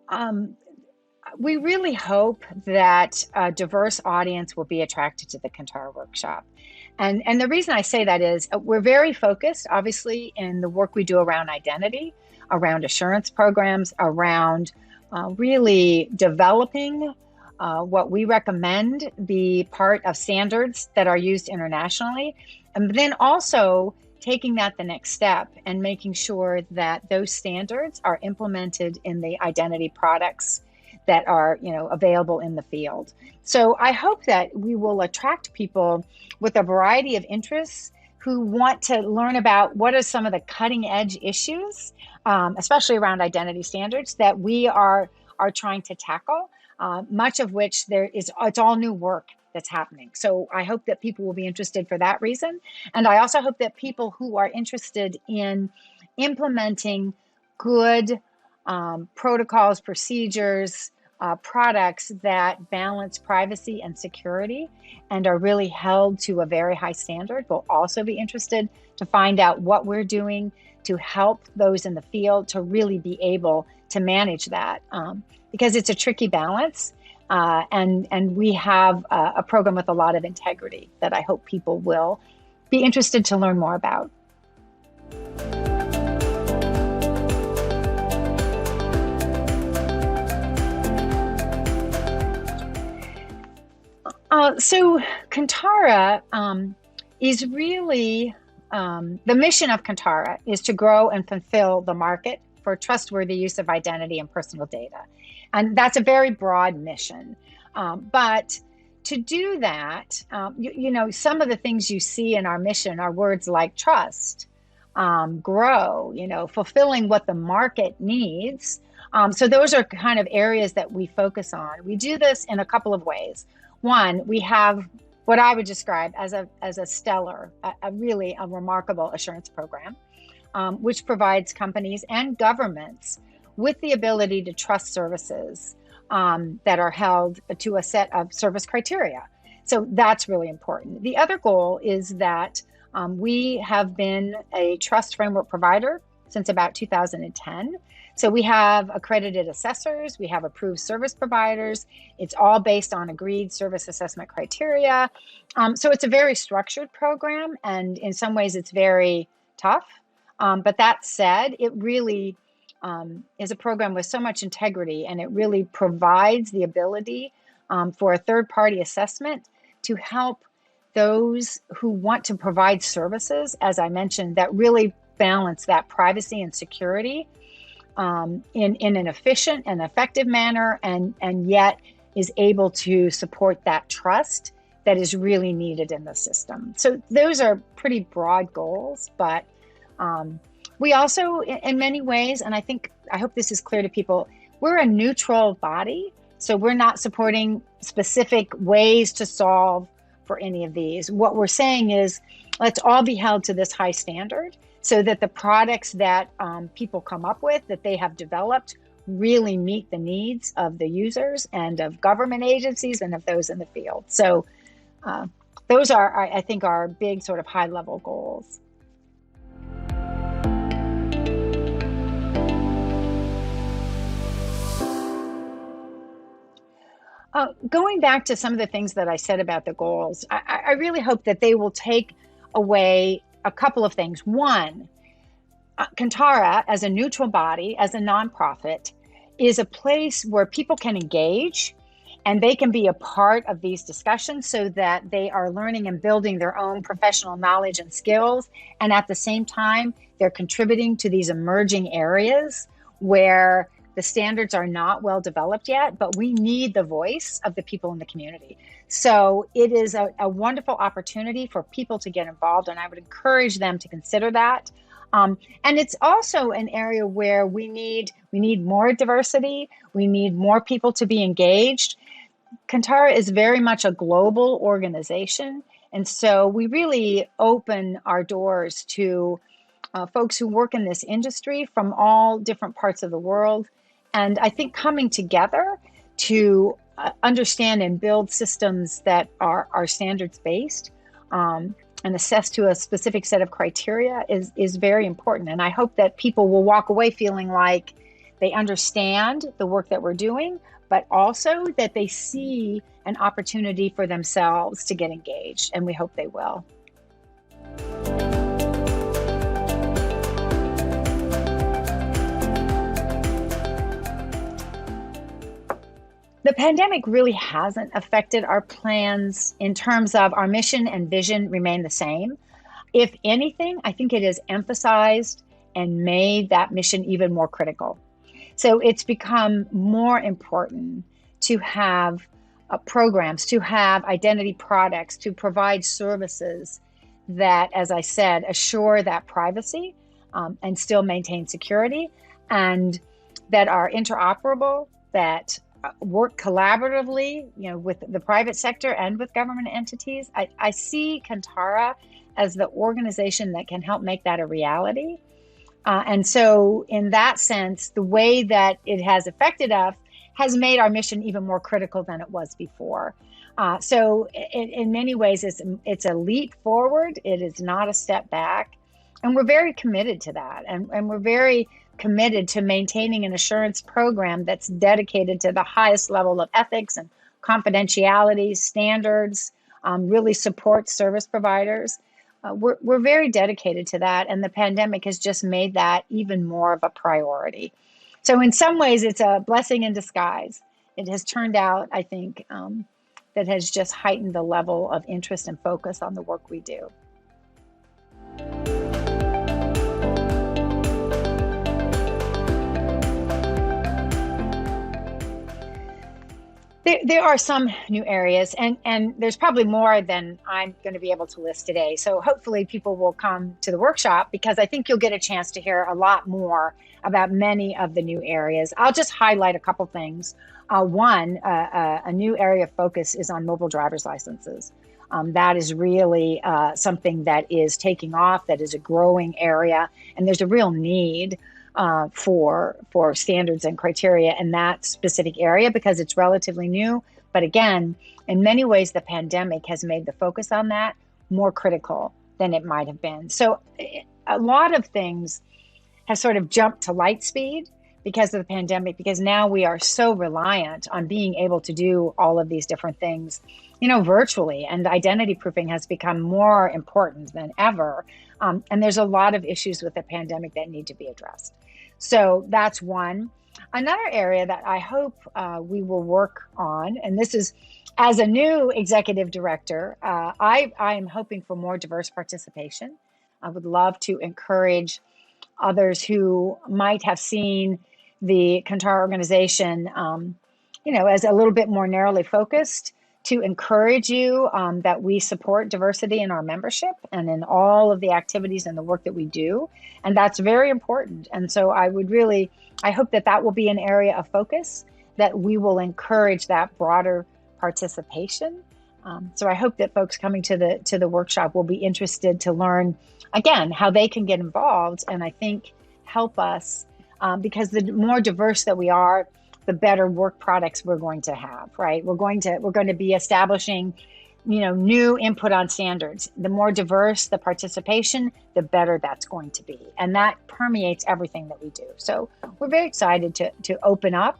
Um, we really hope that a diverse audience will be attracted to the Kantara workshop. And the reason I say that is we're very focused, obviously, in the work we do around identity, around assurance programs, around really developing what we recommend be part of standards that are used internationally. And then also taking that the next step and making sure that those standards are implemented in the identity products that are, available in the field. So I hope that we will attract people with a variety of interests who want to learn about what are some of the cutting edge issues, especially around identity standards that we are trying to tackle, much of which it's all new work that's happening. So I hope that people will be interested for that reason. And I also hope that people who are interested in implementing good protocols, procedures, products that balance privacy and security and are really held to a very high standard will also be interested to find out what we're doing to help those in the field to really be able to manage that, because it's a tricky balance. And we have a program with a lot of integrity that I hope people will be interested to learn more about. So Kantara is really, the mission of Kantara is to grow and fulfill the market for trustworthy use of identity and personal data. And that's a very broad mission. But to do that, some of the things you see in our mission are words like trust, grow, fulfilling what the market needs. So those are kind of areas that we focus on. We do this in a couple of ways. One, we have what I would describe as a stellar, a really remarkable assurance program, which provides companies and governments with the ability to trust services that are held to a set of service criteria. So that's really important. The other goal is that we have been a trust framework provider since about 2010. So we have accredited assessors, we have approved service providers. It's all based on agreed service assessment criteria. So it's a very structured program, and in some ways it's very tough. But that said, it really is a program with so much integrity, and it really provides the ability for a third-party assessment to help those who want to provide services, as I mentioned, that really balance that privacy and security in an efficient and effective manner, and yet is able to support that trust that is really needed in the system. So those are pretty broad goals, but we also, in many ways, and I hope this is clear to people, we're a neutral body. So we're not supporting specific ways to solve for any of these. What we're saying is, let's all be held to this high standard so that the products that people come up with, that they have developed, really meet the needs of the users and of government agencies and of those in the field. So those are, I think, our big sort of high-level goals. Going back to some of the things that I said about the goals, I really hope that they will take away a couple of things. One, Kantara, as a neutral body, as a nonprofit, is a place where people can engage and they can be a part of these discussions so that they are learning and building their own professional knowledge and skills. And at the same time, they're contributing to these emerging areas where the standards are not well developed yet, but we need the voice of the people in the community. So it is a wonderful opportunity for people to get involved, and I would encourage them to consider that. And it's also an area where we need more diversity. We need more people to be engaged. Kantara is very much a global organization, and so we really open our doors to folks who work in this industry from all different parts of the world. And I think coming together to understand and build systems that are standards-based and assess to a specific set of criteria is very important. And I hope that people will walk away feeling like they understand the work that we're doing, but also that they see an opportunity for themselves to get engaged, and we hope they will. The pandemic really hasn't affected our plans in terms of our mission and vision remain the same. If anything, I think it has emphasized and made that mission even more critical. So it's become more important to have programs, to have identity products, to provide services that, as I said, assure that privacy and still maintain security, and that are interoperable, that work collaboratively, with the private sector and with government entities. I see Kantara as the organization that can help make that a reality. And so in that sense, the way that it has affected us has made our mission even more critical than it was before. So in many ways, it's a leap forward. It is not a step back. And we're very committed to that. And we're very committed to maintaining an assurance program that's dedicated to the highest level of ethics and confidentiality standards, really supports service providers. We're very dedicated to that, and the pandemic has just made that even more of a priority. So in some ways, it's a blessing in disguise. It has turned out, I think, that has just heightened the level of interest and focus on the work we do. There are some new areas, and there's probably more than I'm going to be able to list today. So hopefully people will come to the workshop, because I think you'll get a chance to hear a lot more about many of the new areas. I'll just highlight a couple things. One, a new area of focus is on mobile driver's licenses. That is really something that is taking off, that is a growing area, and there's a real need for standards and criteria in that specific area because it's relatively new. But again, in many ways, the pandemic has made the focus on that more critical than it might have been. So a lot of things have sort of jumped to light speed because of the pandemic, because now we are so reliant on being able to do all of these different things, virtually, and identity proofing has become more important than ever. And there's a lot of issues with the pandemic that need to be addressed. So that's one. Another area that I hope we will work on, and this is as a new executive director, I am hoping for more diverse participation. I would love to encourage others who might have seen the Kantara organization, as a little bit more narrowly focused, to encourage you that we support diversity in our membership and in all of the activities and the work that we do. And that's very important. And so I hope that will be an area of focus, that we will encourage that broader participation. So I hope that folks coming to the workshop will be interested to learn, again, how they can get involved, and I think help us, because the more diverse that we are, the better work products we're going to have, right? We're going to be establishing, new input on standards. The more diverse the participation, the better that's going to be. And that permeates everything that we do. So we're very excited to open up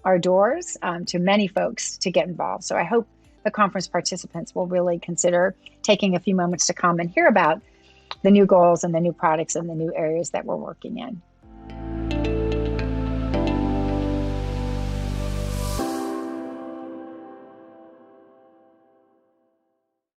our doors to many folks to get involved. So I hope the conference participants will really consider taking a few moments to come and hear about the new goals and the new products and the new areas that we're working in.